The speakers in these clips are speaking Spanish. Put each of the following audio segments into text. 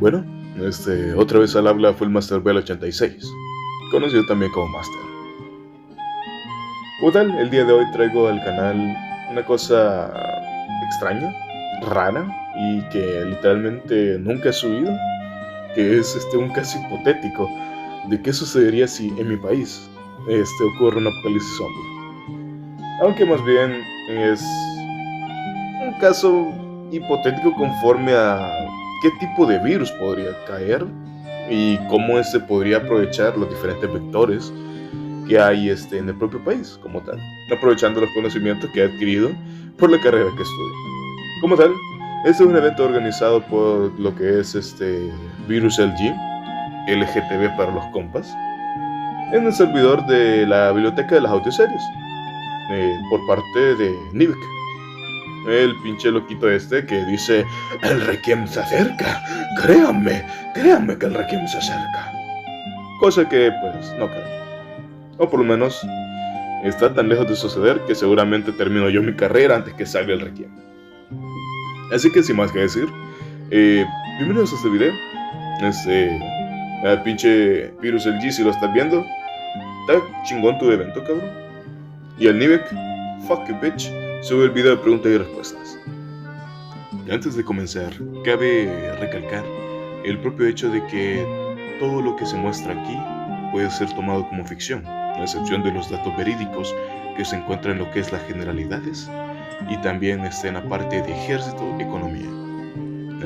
Bueno, otra vez al habla fue el Master Bell 86, conocido también como Master. Como tal, el día de hoy traigo al canal una cosa extraña, rara y que literalmente nunca he subido, que es un caso hipotético de qué sucedería si en mi país ocurre un apocalipsis zombie. Aunque más bien es un caso hipotético conforme a qué tipo de virus podría caer y cómo podría aprovechar los diferentes vectores que hay en el propio país como tal, aprovechando los conocimientos que he adquirido por la carrera que estudio. Como tal, este es un evento organizado por lo que es Virus LG, LGTB para los compas, en el servidor de la biblioteca de las audioseries, por parte de Nivek, el pinche loquito que dice: el Requiem se acerca, créanme que el Requiem se acerca. Cosa que pues no creo, o por lo menos está tan lejos de suceder que seguramente termino yo mi carrera antes que salga el Requiem. Así que sin más que decir, bienvenidos a este video. Al pinche Virus LG, si lo estás viendo, está chingón tu evento, cabrón. Y al Nivek, fuck you bitch, sube el video de preguntas y respuestas. Antes de comenzar, cabe recalcar el propio hecho de que todo lo que se muestra aquí puede ser tomado como ficción, a excepción de los datos verídicos que se encuentran en lo que es las generalidades y también en la parte de ejército, economía.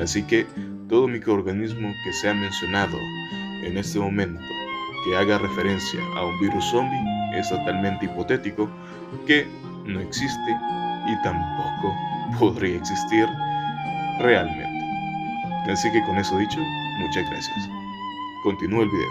Así que todo microorganismo que sea mencionado en este momento que haga referencia a un virus zombie es totalmente hipotético, que no existe y tampoco podría existir realmente. Así que con eso dicho, muchas gracias. Continúa el video.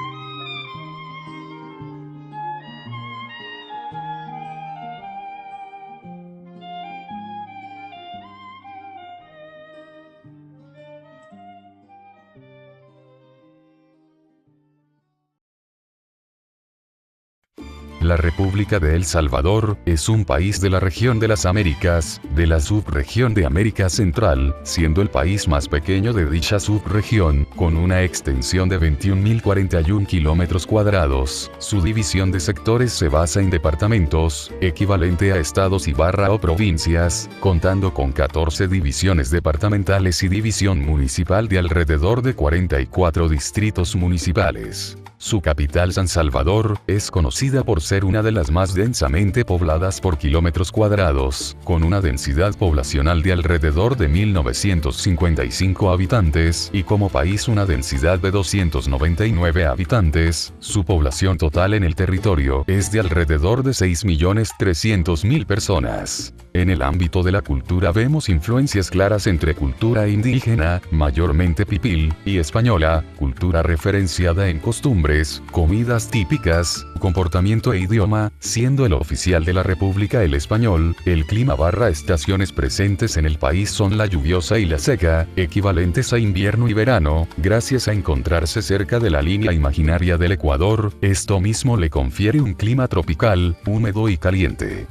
La República de El Salvador es un país de la región de las Américas, de la subregión de América Central, siendo el país más pequeño de dicha subregión, con una extensión de 21.041 kilómetros cuadrados. Su división de sectores se basa en departamentos, equivalente a estados o provincias, contando con 14 divisiones departamentales y división municipal de alrededor de 44 distritos municipales. Su capital, San Salvador, es conocida por ser una de las más densamente pobladas por kilómetros cuadrados, con una densidad poblacional de alrededor de 1.955 habitantes y como país una densidad de 299 habitantes. Su población total en el territorio es de alrededor de 6.300.000 personas. En el ámbito de la cultura vemos influencias claras entre cultura indígena, mayormente pipil, y española, cultura referenciada en costumbres, comidas típicas, comportamiento e idioma, siendo el oficial de la República el español. El clima / estaciones presentes en el país son la lluviosa y la seca, equivalentes a invierno y verano, gracias a encontrarse cerca de la línea imaginaria del Ecuador. Esto mismo le confiere un clima tropical, húmedo y caliente.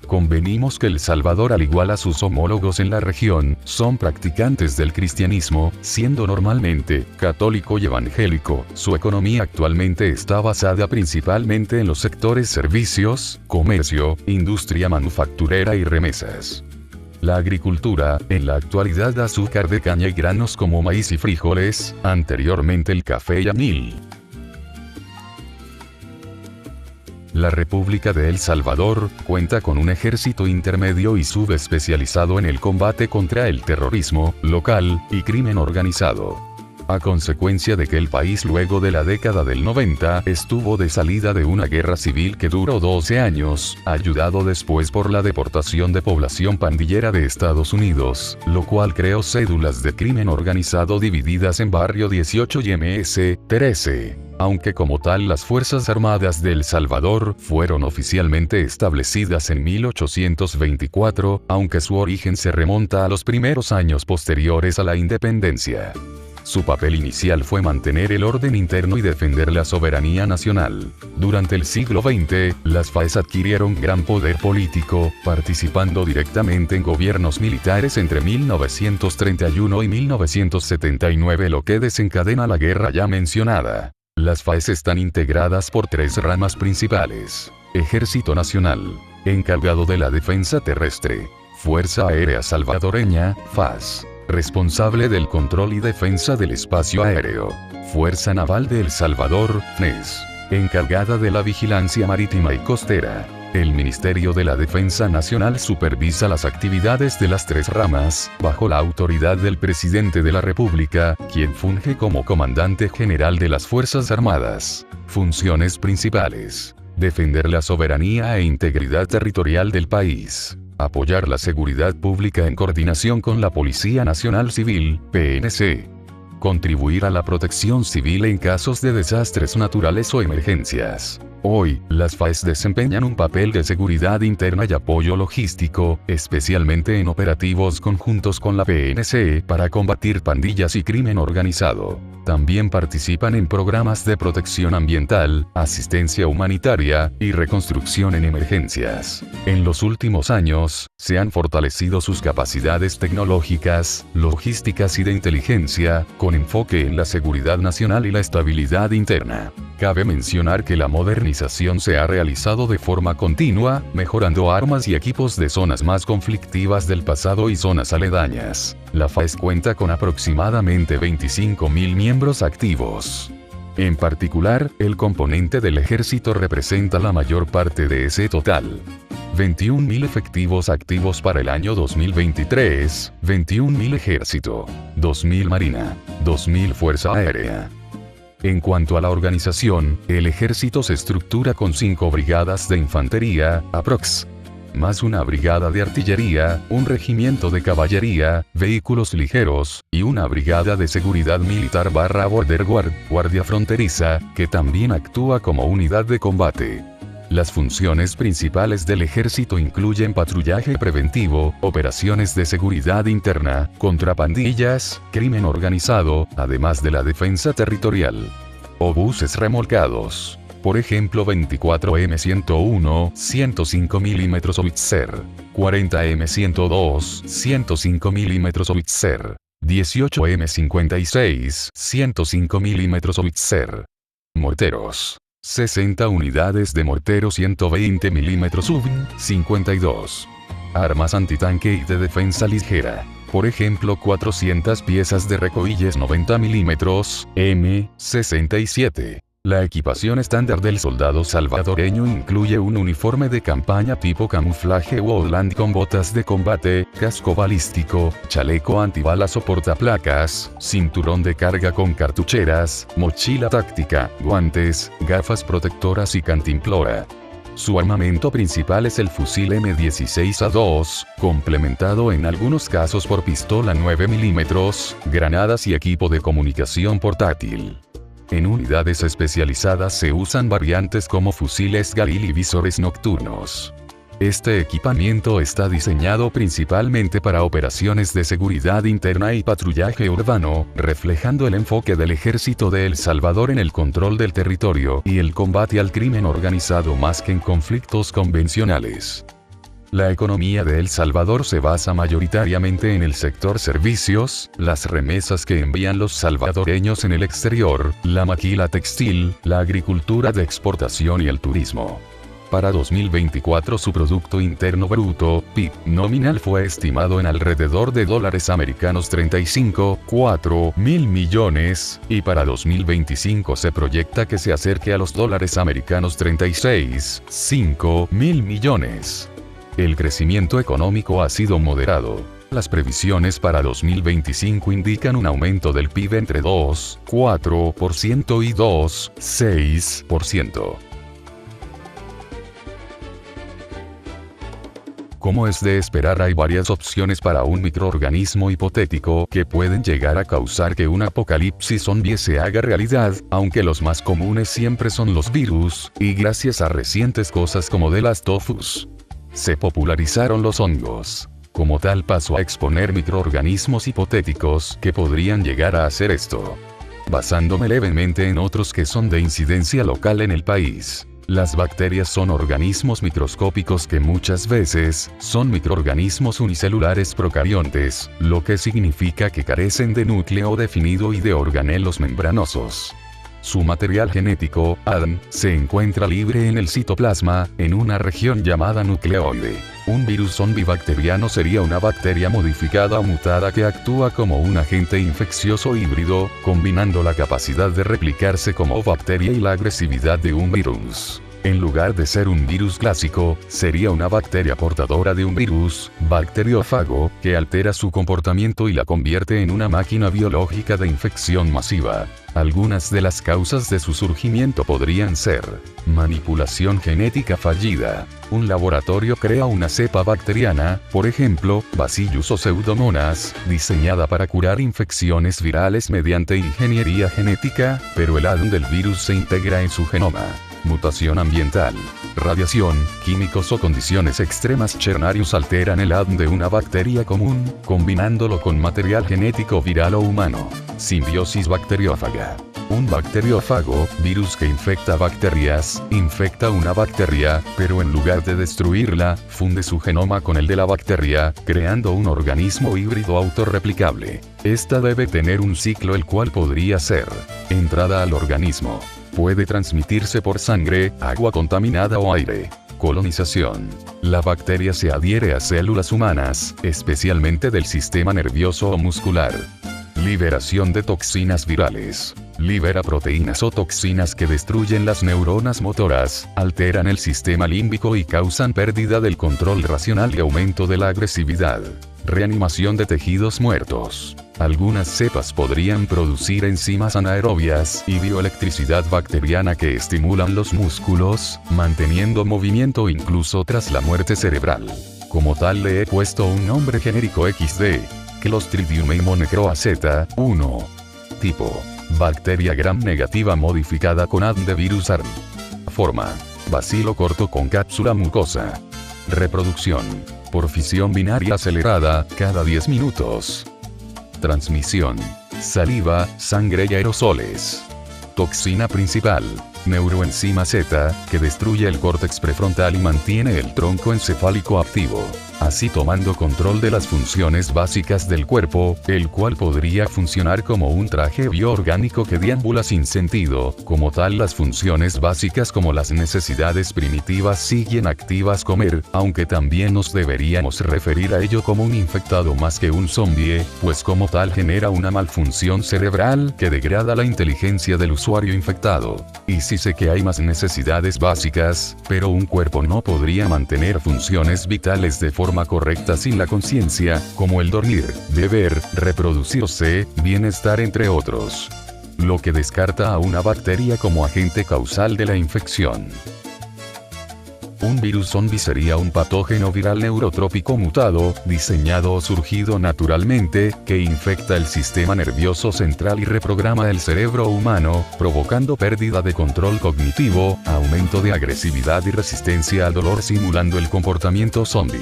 Convenimos que El Salvador, al igual a sus homólogos en la región, son practicantes del cristianismo, siendo normalmente católico y evangélico. Su economía actualmente está basada principalmente en los sectores servicios, comercio, industria manufacturera y remesas. La agricultura, en la actualidad da azúcar de caña y granos como maíz y frijoles, anteriormente el café y añil. La República de El Salvador cuenta con un ejército intermedio y subespecializado en el combate contra el terrorismo local y crimen organizado. A consecuencia de que el país luego de la década del 90 estuvo de salida de una guerra civil que duró 12 años, ayudado después por la deportación de población pandillera de Estados Unidos, lo cual creó cédulas de crimen organizado divididas en Barrio 18 y MS 13. Aunque como tal las Fuerzas Armadas de El Salvador fueron oficialmente establecidas en 1824, aunque su origen se remonta a los primeros años posteriores a la independencia. Su papel inicial fue mantener el orden interno y defender la soberanía nacional. Durante el siglo XX, las FAES adquirieron gran poder político, participando directamente en gobiernos militares entre 1931 y 1979, lo que desencadena la guerra ya mencionada. Las FAES están integradas por tres ramas principales: Ejército Nacional, encargado de la defensa terrestre; Fuerza Aérea Salvadoreña, FAS, responsable del control y defensa del espacio aéreo; Fuerza Naval de El Salvador, FNES, encargada de la vigilancia marítima y costera. El Ministerio de la Defensa Nacional supervisa las actividades de las tres ramas, bajo la autoridad del Presidente de la República, quien funge como Comandante General de las Fuerzas Armadas. Funciones principales: defender la soberanía e integridad territorial del país; apoyar la seguridad pública en coordinación con la Policía Nacional Civil, PNC; contribuir a la protección civil en casos de desastres naturales o emergencias. Hoy, las FAES desempeñan un papel de seguridad interna y apoyo logístico, especialmente en operativos conjuntos con la PNC para combatir pandillas y crimen organizado. También participan en programas de protección ambiental, asistencia humanitaria y reconstrucción en emergencias. En los últimos años, se han fortalecido sus capacidades tecnológicas, logísticas y de inteligencia, con enfoque en la seguridad nacional y la estabilidad interna. Cabe mencionar que la modernización se ha realizado de forma continua, mejorando armas y equipos de zonas más conflictivas del pasado y zonas aledañas. La FAES cuenta con aproximadamente 25.000 miembros activos. En particular, el componente del ejército representa la mayor parte de ese total. 21.000 efectivos activos para el año 2023, 21.000 ejército, 2.000 marina, 2.000 fuerza aérea. En cuanto a la organización, el ejército se estructura con 5 brigadas de infantería, aprox, más una brigada de artillería, un regimiento de caballería, vehículos ligeros, y una brigada de seguridad militar / border guard, guardia fronteriza, que también actúa como unidad de combate. Las funciones principales del ejército incluyen patrullaje preventivo, operaciones de seguridad interna, contra pandillas, crimen organizado, además de la defensa territorial. Obuses remolcados. Por ejemplo 24M101, 105 mm Howitzer, 40M102, 105 mm Howitzer, 18M56, 105 mm Howitzer. Morteros. 60 unidades de mortero 120 mm UVN, 52. Armas antitanque y de defensa ligera. Por ejemplo 400 piezas de recoilles 90 mm, M67. La equipación estándar del soldado salvadoreño incluye un uniforme de campaña tipo camuflaje Woodland con botas de combate, casco balístico, chaleco antibalas o portaplacas, cinturón de carga con cartucheras, mochila táctica, guantes, gafas protectoras y cantimplora. Su armamento principal es el fusil M16A2, complementado en algunos casos por pistola 9 mm, granadas y equipo de comunicación portátil. En unidades especializadas se usan variantes como fusiles Galil y visores nocturnos. Este equipamiento está diseñado principalmente para operaciones de seguridad interna y patrullaje urbano, reflejando el enfoque del Ejército de El Salvador en el control del territorio y el combate al crimen organizado más que en conflictos convencionales. La economía de El Salvador se basa mayoritariamente en el sector servicios, las remesas que envían los salvadoreños en el exterior, la maquila textil, la agricultura de exportación y el turismo. Para 2024 su Producto Interno Bruto, PIB, nominal fue estimado en alrededor de $35,4 mil millones, y para 2025 se proyecta que se acerque a los $36,5 mil millones. El crecimiento económico ha sido moderado. Las previsiones para 2025 indican un aumento del PIB entre 2,4% y 2,6%. Como es de esperar, hay varias opciones para un microorganismo hipotético que pueden llegar a causar que un apocalipsis zombie se haga realidad, aunque los más comunes siempre son los virus, y gracias a recientes cosas como The Last of Us, se popularizaron los hongos. Como tal paso a exponer microorganismos hipotéticos que podrían llegar a hacer esto. Basándome levemente en otros que son de incidencia local en el país. Las bacterias son organismos microscópicos que muchas veces son microorganismos unicelulares procariontes, lo que significa que carecen de núcleo definido y de organelos membranosos. Su material genético, ADN, se encuentra libre en el citoplasma, en una región llamada nucleoide. Un virus zombie bacteriano sería una bacteria modificada o mutada que actúa como un agente infeccioso híbrido, combinando la capacidad de replicarse como bacteria y la agresividad de un virus. En lugar de ser un virus clásico, sería una bacteria portadora de un virus, bacteriófago, que altera su comportamiento y la convierte en una máquina biológica de infección masiva. Algunas de las causas de su surgimiento podrían ser: manipulación genética fallida. Un laboratorio crea una cepa bacteriana, por ejemplo, Bacillus o Pseudomonas, diseñada para curar infecciones virales mediante ingeniería genética, pero el ADN del virus se integra en su genoma. Mutación ambiental. Radiación, químicos o condiciones extremas Chernarius alteran el ADN de una bacteria común, combinándolo con material genético viral o humano. Simbiosis bacteriófaga. Un bacteriófago, virus que infecta bacterias, infecta una bacteria, pero en lugar de destruirla, funde su genoma con el de la bacteria, creando un organismo híbrido autorreplicable. Esta debe tener un ciclo el cual podría ser: entrada al organismo. Puede transmitirse por sangre, agua contaminada o aire. Colonización. La bacteria se adhiere a células humanas, especialmente del sistema nervioso o muscular. Liberación de toxinas virales. Libera proteínas o toxinas que destruyen las neuronas motoras, alteran el sistema límbico y causan pérdida del control racional y aumento de la agresividad. Reanimación de tejidos muertos. Algunas cepas podrían producir enzimas anaerobias y bioelectricidad bacteriana que estimulan los músculos, manteniendo movimiento incluso tras la muerte cerebral. Como tal le he puesto un nombre genérico XD. Clostridium monocroa 1. Tipo: bacteria gram negativa modificada con ADN de virus ARN. Forma: bacilo corto con cápsula mucosa. Reproducción: por fisión binaria acelerada, cada 10 minutos. Transmisión: saliva, sangre y aerosoles. Toxina principal: neuroenzima Z, que destruye el córtex prefrontal y mantiene el tronco encefálico activo, así tomando control de las funciones básicas del cuerpo, el cual podría funcionar como un traje bioorgánico que deambula sin sentido. Como tal, las funciones básicas como las necesidades primitivas siguen activas: comer, aunque también nos deberíamos referir a ello como un infectado más que un zombie, pues como tal genera una malfunción cerebral que degrada la inteligencia del usuario infectado. Y sí sé que hay más necesidades básicas, pero un cuerpo no podría mantener funciones vitales de forma correcta sin la conciencia, como el dormir, beber, reproducirse, bienestar entre otros. Lo que descarta a una bacteria como agente causal de la infección. Un virus zombie sería un patógeno viral neurotrópico mutado, diseñado o surgido naturalmente, que infecta el sistema nervioso central y reprograma el cerebro humano, provocando pérdida de control cognitivo, aumento de agresividad y resistencia al dolor, simulando el comportamiento zombie.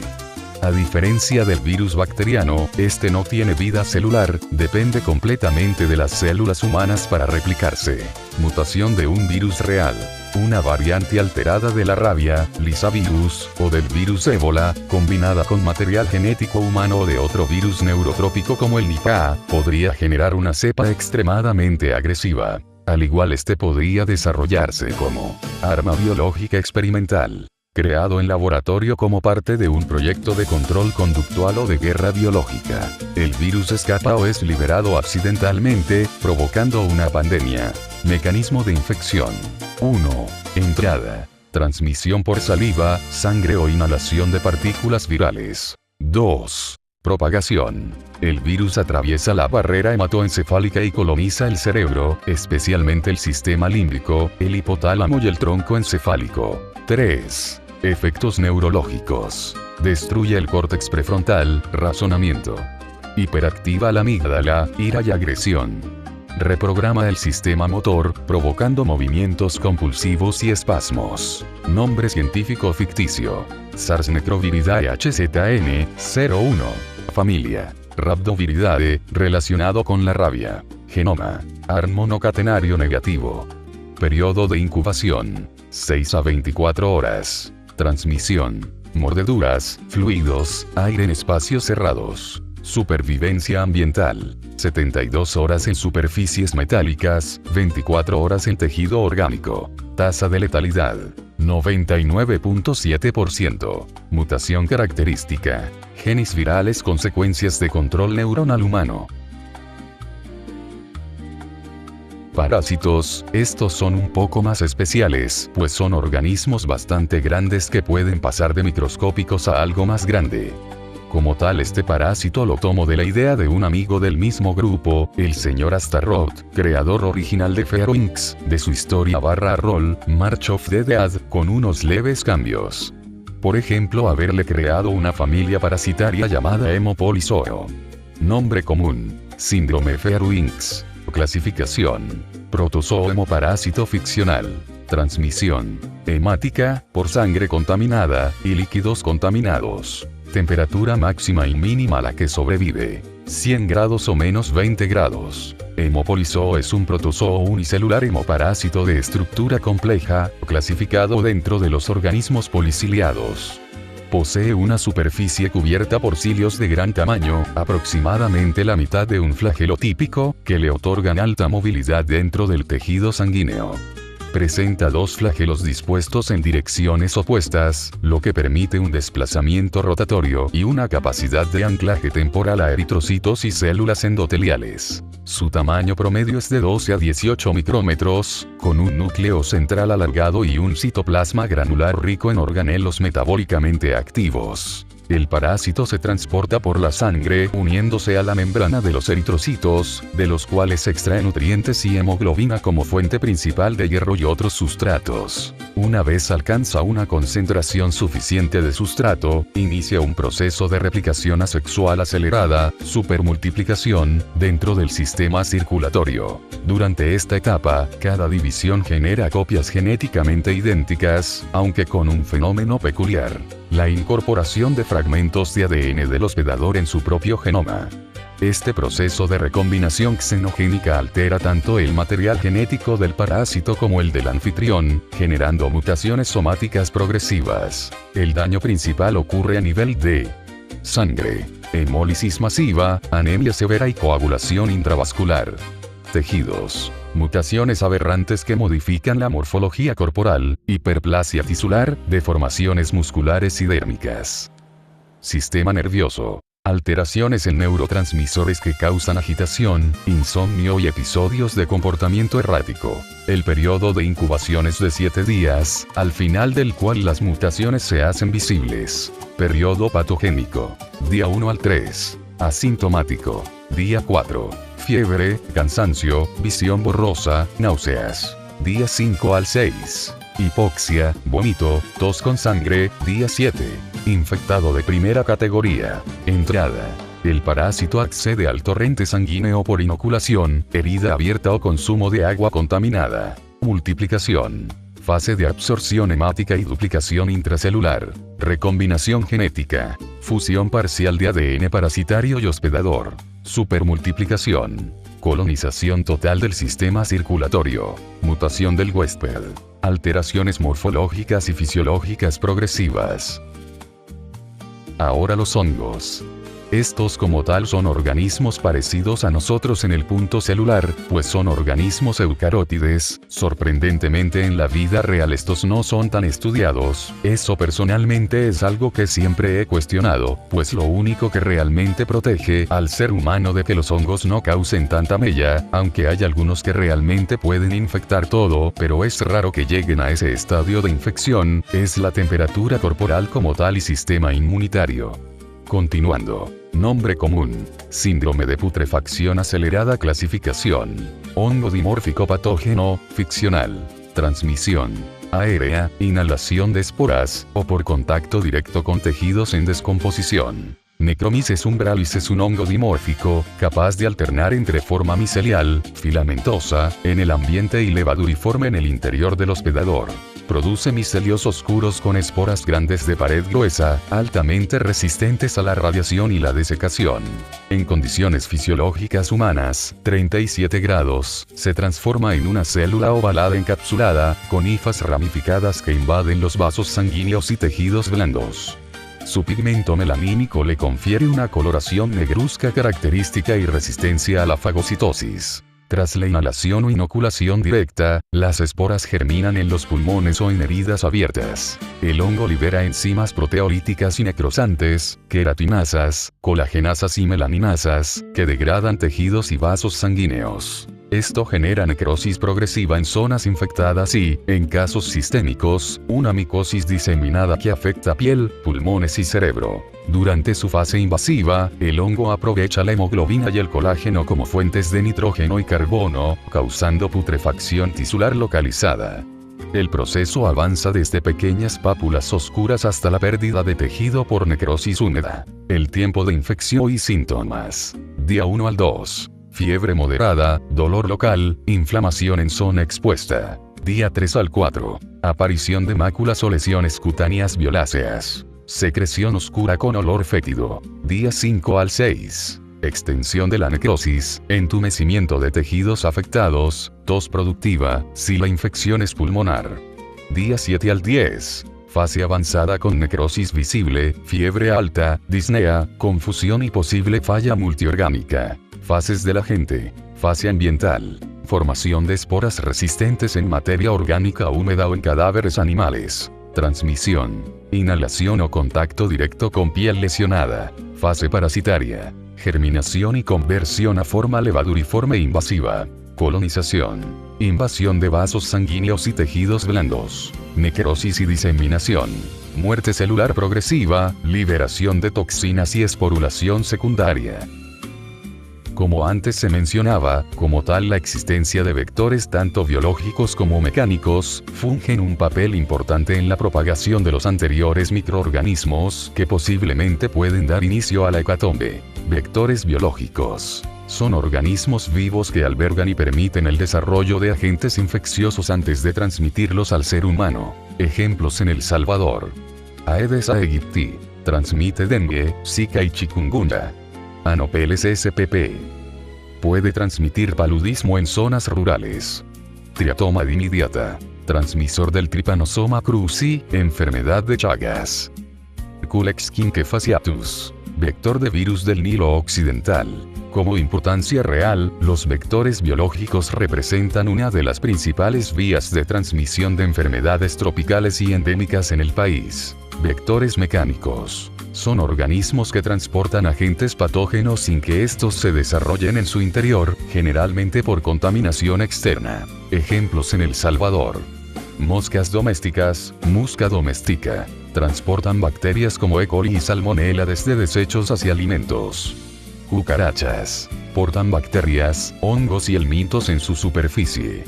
A diferencia del virus bacteriano, este no tiene vida celular, depende completamente de las células humanas para replicarse. Mutación de un virus real. Una variante alterada de la rabia, Lisavirus, o del virus ébola, combinada con material genético humano o de otro virus neurotrópico como el Nipah, podría generar una cepa extremadamente agresiva. Al igual, este podría desarrollarse como arma biológica experimental, creado en laboratorio como parte de un proyecto de control conductual o de guerra biológica. El virus escapa o es liberado accidentalmente, provocando una pandemia. Mecanismo de infección. 1. Entrada. Transmisión por saliva, sangre o inhalación de partículas virales. 2. Propagación. El virus atraviesa la barrera hematoencefálica y coloniza el cerebro, especialmente el sistema límbico, el hipotálamo y el tronco encefálico. 3. Efectos neurológicos. Destruye el córtex prefrontal, razonamiento. Hiperactiva la amígdala, ira y agresión. Reprograma el sistema motor, provocando movimientos compulsivos y espasmos. Nombre científico ficticio: SARS-Necroviridae HZN-01. Familia: Rhabdoviridae, relacionado con la rabia. Genoma: ARN monocatenario negativo. Periodo de incubación: 6 a 24 horas. Transmisión: mordeduras, fluidos, aire en espacios cerrados. Supervivencia ambiental: 72 horas en superficies metálicas, 24 horas en tejido orgánico. Tasa de letalidad: 99.7%. Mutación característica: genes virales, consecuencias de control neuronal humano. Parásitos: estos son un poco más especiales, pues son organismos bastante grandes que pueden pasar de microscópicos a algo más grande. Como tal, este parásito lo tomo de la idea de un amigo del mismo grupo, el señor Astaroth, creador original de Fearinx, de su historia /rol, March of the Dead, con unos leves cambios. Por ejemplo, haberle creado una familia parasitaria llamada Hemopolisoo. Nombre común: síndrome Fearinx. Clasificación: protozoo hemoparásito ficcional. Transmisión: hemática, por sangre contaminada, y líquidos contaminados. Temperatura máxima y mínima a la que sobrevive: 100 grados o menos 20 grados. Hemopolisoo es un protozoo unicelular hemoparásito de estructura compleja, clasificado dentro de los organismos policiliados. Posee una superficie cubierta por cilios de gran tamaño, aproximadamente la mitad de un flagelo típico, que le otorgan alta movilidad dentro del tejido sanguíneo. Presenta dos flagelos dispuestos en direcciones opuestas, lo que permite un desplazamiento rotatorio y una capacidad de anclaje temporal a eritrocitos y células endoteliales. Su tamaño promedio es de 12 a 18 micrómetros, con un núcleo central alargado y un citoplasma granular rico en organelos metabólicamente activos. El parásito se transporta por la sangre, uniéndose a la membrana de los eritrocitos, de los cuales extrae nutrientes y hemoglobina como fuente principal de hierro y otros sustratos. Una vez alcanza una concentración suficiente de sustrato, inicia un proceso de replicación asexual acelerada, supermultiplicación, dentro del sistema circulatorio. Durante esta etapa, cada división genera copias genéticamente idénticas, aunque con un fenómeno peculiar: la incorporación de fragmentos de ADN del hospedador en su propio genoma. Este proceso de recombinación xenogénica altera tanto el material genético del parásito como el del anfitrión, generando mutaciones somáticas progresivas. El daño principal ocurre a nivel de sangre, hemólisis masiva, anemia severa y coagulación intravascular. Tejidos: mutaciones aberrantes que modifican la morfología corporal, hiperplasia tisular, deformaciones musculares y dérmicas. Sistema nervioso: alteraciones en neurotransmisores que causan agitación, insomnio y episodios de comportamiento errático. El periodo de incubación es de 7 días, al final del cual las mutaciones se hacen visibles. Periodo patogénico: día 1 al 3. Asintomático: día 4. Fiebre, cansancio, visión borrosa, náuseas. Día 5 al 6. Hipoxia, vómito, tos con sangre, día 7. Infectado de primera categoría. Entrada: el parásito accede al torrente sanguíneo por inoculación, herida abierta o consumo de agua contaminada. Multiplicación: fase de absorción hemática y duplicación intracelular. Recombinación genética: fusión parcial de ADN parasitario y hospedador. Supermultiplicación: colonización total del sistema circulatorio. Mutación del huésped: alteraciones morfológicas y fisiológicas progresivas. Ahora los hongos. Estos como tal son organismos parecidos a nosotros en el punto celular, pues son organismos eucarótides. Sorprendentemente en la vida real estos no son tan estudiados. Eso personalmente es algo que siempre he cuestionado, pues lo único que realmente protege al ser humano de que los hongos no causen tanta mella, aunque hay algunos que realmente pueden infectar todo, pero es raro que lleguen a ese estadio de infección, es la temperatura corporal como tal y sistema inmunitario. Continuando. Nombre común: síndrome de putrefacción acelerada. Clasificación: hongo dimórfico patógeno, ficcional. Transmisión: aérea, inhalación de esporas, o por contacto directo con tejidos en descomposición. Necromyces umbralis es un hongo dimórfico, capaz de alternar entre forma micelial, filamentosa, en el ambiente y levaduriforme en el interior del hospedador. Produce micelios oscuros con esporas grandes de pared gruesa, altamente resistentes a la radiación y la desecación. En condiciones fisiológicas humanas, 37 grados, se transforma en una célula ovalada encapsulada, con hifas ramificadas que invaden los vasos sanguíneos y tejidos blandos. Su pigmento melanímico le confiere una coloración negruzca característica y resistencia a la fagocitosis. Tras la inhalación o inoculación directa, las esporas germinan en los pulmones o en heridas abiertas. El hongo libera enzimas proteolíticas y necrosantes, queratinasas, colagenasas y melaninasas, que degradan tejidos y vasos sanguíneos. Esto genera necrosis progresiva en zonas infectadas y, en casos sistémicos, una micosis diseminada que afecta piel, pulmones y cerebro. Durante su fase invasiva, el hongo aprovecha la hemoglobina y el colágeno como fuentes de nitrógeno y carbono, causando putrefacción tisular localizada. El proceso avanza desde pequeñas pápulas oscuras hasta la pérdida de tejido por necrosis húmeda. El tiempo de infección y síntomas. Día 1 al 2. Fiebre moderada, dolor local, inflamación en zona expuesta. Día 3 al 4. Aparición de máculas o lesiones cutáneas violáceas. Secreción oscura con olor fétido. Día 5 al 6. Extensión de la necrosis, entumecimiento de tejidos afectados, tos productiva, si la infección es pulmonar. Día 7 al 10. Fase avanzada con necrosis visible, fiebre alta, disnea, confusión y posible falla multiorgánica. Fases del agente. Fase ambiental. Formación de esporas resistentes en materia orgánica húmeda o en cadáveres animales. Transmisión. Inhalación o contacto directo con piel lesionada. Fase parasitaria. Germinación y conversión a forma levaduriforme invasiva. Colonización. Invasión de vasos sanguíneos y tejidos blandos. Necrosis y diseminación. Muerte celular progresiva, liberación de toxinas y esporulación secundaria. Como antes se mencionaba, como tal la existencia de vectores tanto biológicos como mecánicos, fungen un papel importante en la propagación de los anteriores microorganismos que posiblemente pueden dar inicio a la hecatombe. Vectores biológicos. Son organismos vivos que albergan y permiten el desarrollo de agentes infecciosos antes de transmitirlos al ser humano. Ejemplos en El Salvador. Aedes aegypti. Transmite dengue, zika y chikungunya. Anopheles spp. Puede transmitir paludismo en zonas rurales. Triatoma dimidiata. Transmisor del Trypanosoma cruzi, enfermedad de Chagas. Culex quinquefasciatus. Vector de virus del Nilo Occidental. Como importancia real, los vectores biológicos representan una de las principales vías de transmisión de enfermedades tropicales y endémicas en el país. Vectores mecánicos. Son organismos que transportan agentes patógenos sin que estos se desarrollen en su interior, generalmente por contaminación externa. Ejemplos en El Salvador. Moscas domésticas, Musca domestica. Transportan bacterias como E. coli y Salmonella desde desechos hacia alimentos. Cucarachas. Portan bacterias, hongos y helmintos en su superficie.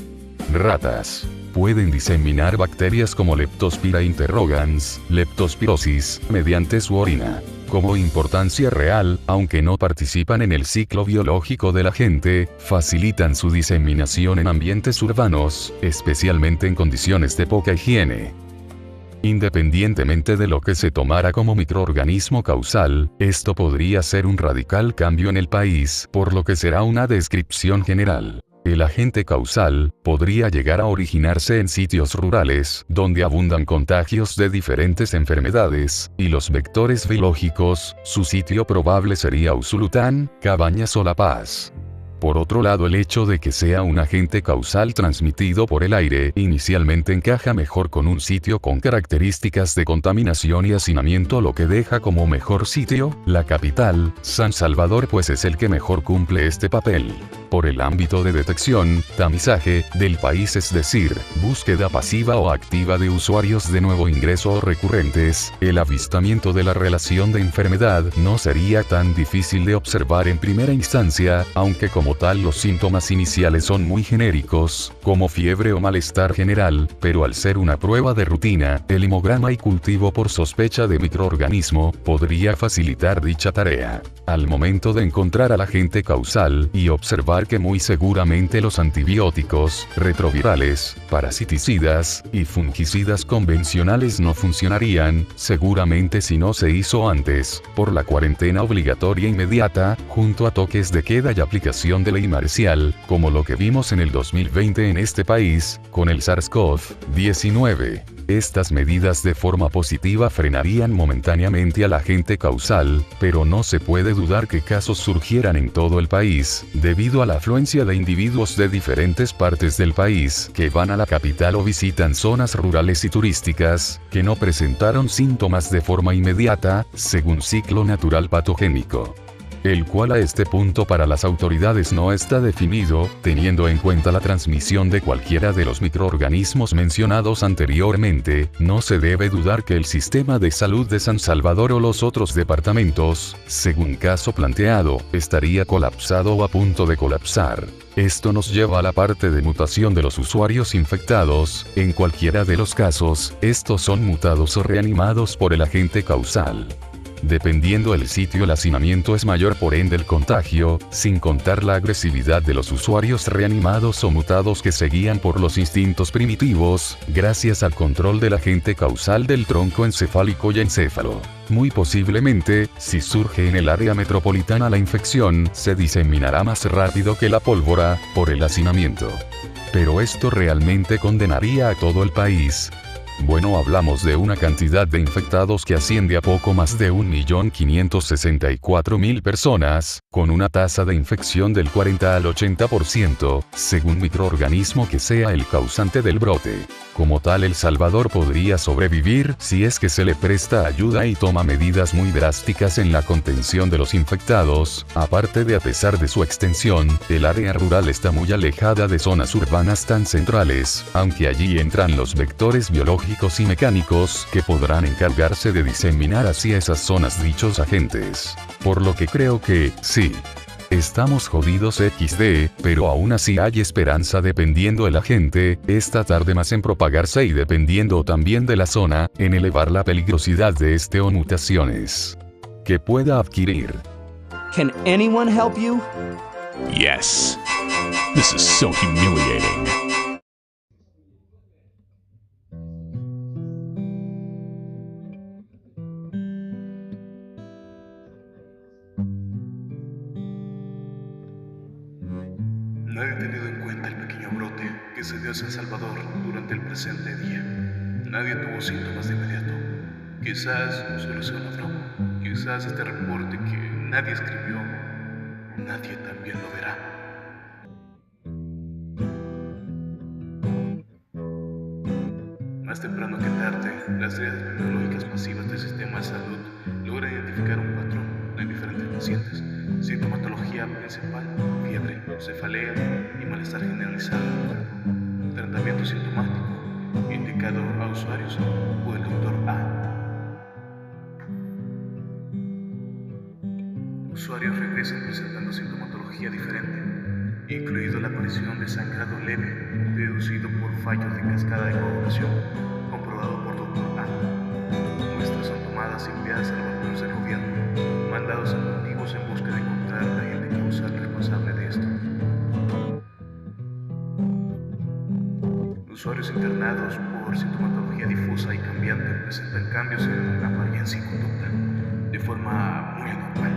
Ratas. Pueden diseminar bacterias como Leptospira interrogans, Leptospirosis, mediante su orina. Como importancia real, aunque no participan en el ciclo biológico del agente, facilitan su diseminación en ambientes urbanos, especialmente en condiciones de poca higiene. Independientemente de lo que se tomara como microorganismo causal, esto podría ser un radical cambio en el país, por lo que será una descripción general. El agente causal podría llegar a originarse en sitios rurales, donde abundan contagios de diferentes enfermedades, y los vectores biológicos, su sitio probable sería Usulután, Cabañas o La Paz. Por otro lado, el hecho de que sea un agente causal transmitido por el aire inicialmente encaja mejor con un sitio con características de contaminación y hacinamiento, lo que deja como mejor sitio la capital, San Salvador, pues es el que mejor cumple este papel. por el ámbito de detección, tamizaje, del país, es decir, búsqueda pasiva o activa de usuarios de nuevo ingreso o recurrentes, el avistamiento de la relación de enfermedad no sería tan difícil de observar en primera instancia, aunque como tal los síntomas iniciales son muy genéricos, como fiebre o malestar general, pero al ser una prueba de rutina, el hemograma y cultivo por sospecha de microorganismo podría facilitar dicha tarea. Al momento de encontrar al agente causal y observar que muy seguramente los antibióticos, retrovirales, parasiticidas y fungicidas convencionales no funcionarían, seguramente si no se hizo antes, por la cuarentena obligatoria inmediata, junto a toques de queda y aplicación de ley marcial, como lo que vimos en el 2020 en este país, con el SARS-CoV-19. Estas medidas de forma positiva frenarían momentáneamente al agente causal, pero no se puede dudar que casos surgieran en todo el país, debido a la afluencia de individuos de diferentes partes del país que van a la capital o visitan zonas rurales y turísticas, que no presentaron síntomas de forma inmediata, según ciclo natural patogénico, el cual a este punto para las autoridades no está definido, teniendo en cuenta la transmisión de cualquiera de los microorganismos mencionados anteriormente. No se debe dudar que el sistema de salud de San Salvador o los otros departamentos, según caso planteado, estaría colapsado o a punto de colapsar. Esto nos lleva a la parte de mutación de los usuarios infectados. En cualquiera de los casos, estos son mutados o reanimados por el agente causal. Dependiendo el sitio, el hacinamiento es mayor, por ende el contagio, sin contar la agresividad de los usuarios reanimados o mutados que seguían por los instintos primitivos, gracias al control del agente causal del tronco encefálico y encéfalo. Muy posiblemente, si surge en el área metropolitana la infección, se diseminará más rápido que la pólvora, por el hacinamiento. Pero esto realmente condenaría a todo el país. Bueno, hablamos de una cantidad de infectados que asciende a poco más de 1.564.000 personas, con una tasa de infección del 40 al 80%, según microorganismo que sea el causante del brote. Como tal, El Salvador podría sobrevivir si es que se le presta ayuda y toma medidas muy drásticas en la contención de los infectados. Aparte de, a pesar de su extensión, el área rural está muy alejada de zonas urbanas tan centrales, aunque allí entran los vectores biológicos y mecánicos que podrán encargarse de diseminar hacia esas zonas dichos agentes. Por lo que creo que, sí, estamos jodidos XD, pero aún así hay esperanza dependiendo el agente, esta tarde más en propagarse y dependiendo también de la zona, en elevar la peligrosidad de este o mutaciones que pueda adquirir. Can anyone help you? Yes. This is so humiliating. Nadie ha tenido en cuenta el pequeño brote que se dio en San Salvador durante el presente día. Nadie tuvo síntomas de inmediato. Quizás solo sea una broma. Quizás este reporte que nadie escribió, nadie también lo verá. Más temprano que tarde, las tareas epidemiológicas pasivas del sistema de salud logran identificar un patrón en diferentes pacientes. Sintomatología principal: fiebre, cefalea y malestar generalizado en el cuerpo. Tratamiento sintomático indicado a usuarios por el Dr. A. Usuarios regresan presentando sintomatología diferente, incluido la aparición de sangrado leve, deducido por fallos de cascada de coagulación, comprobado por Dr. A. Muestras son tomadas y enviadas a laboratorios del gobierno, mandados a cultivos en busca de encontrar al agente causal responsable de esto. Usuarios internados por sintomatología difusa y cambiante presentan cambios en la apariencia y conducta, de forma muy anormal.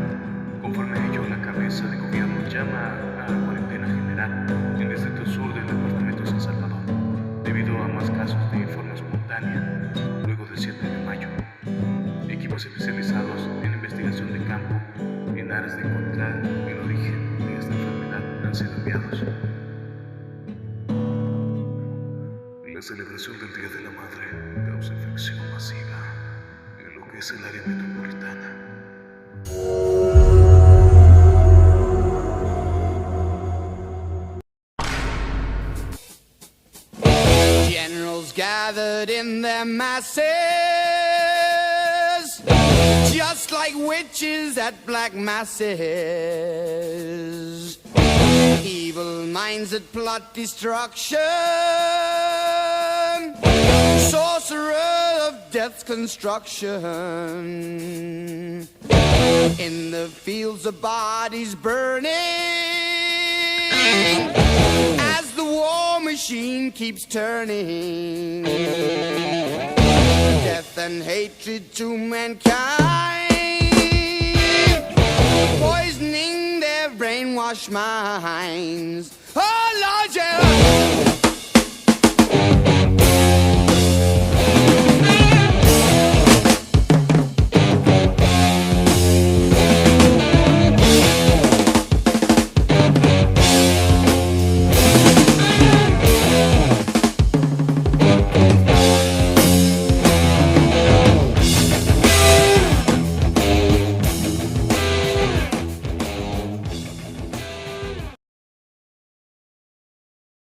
Conforme a ello, la cabeza de gobierno llama a la cuarentena general en el distrito sur del departamento de San Salvador, debido a más casos de forma espontánea luego del 7 de mayo. Equipos especializados en investigación de campo en aras de encontrar el origen de esta enfermedad han sido enviados. La celebración del Día de la Madre causa infección masiva en lo que es el área metropolitana. gathered in their masses, just like witches at black masses. Evil minds that plot destruction, sorcerer of death's construction. In the fields of bodies burning, as the war machine keeps turning. Death and hatred to mankind, poisoning their brainwashed minds.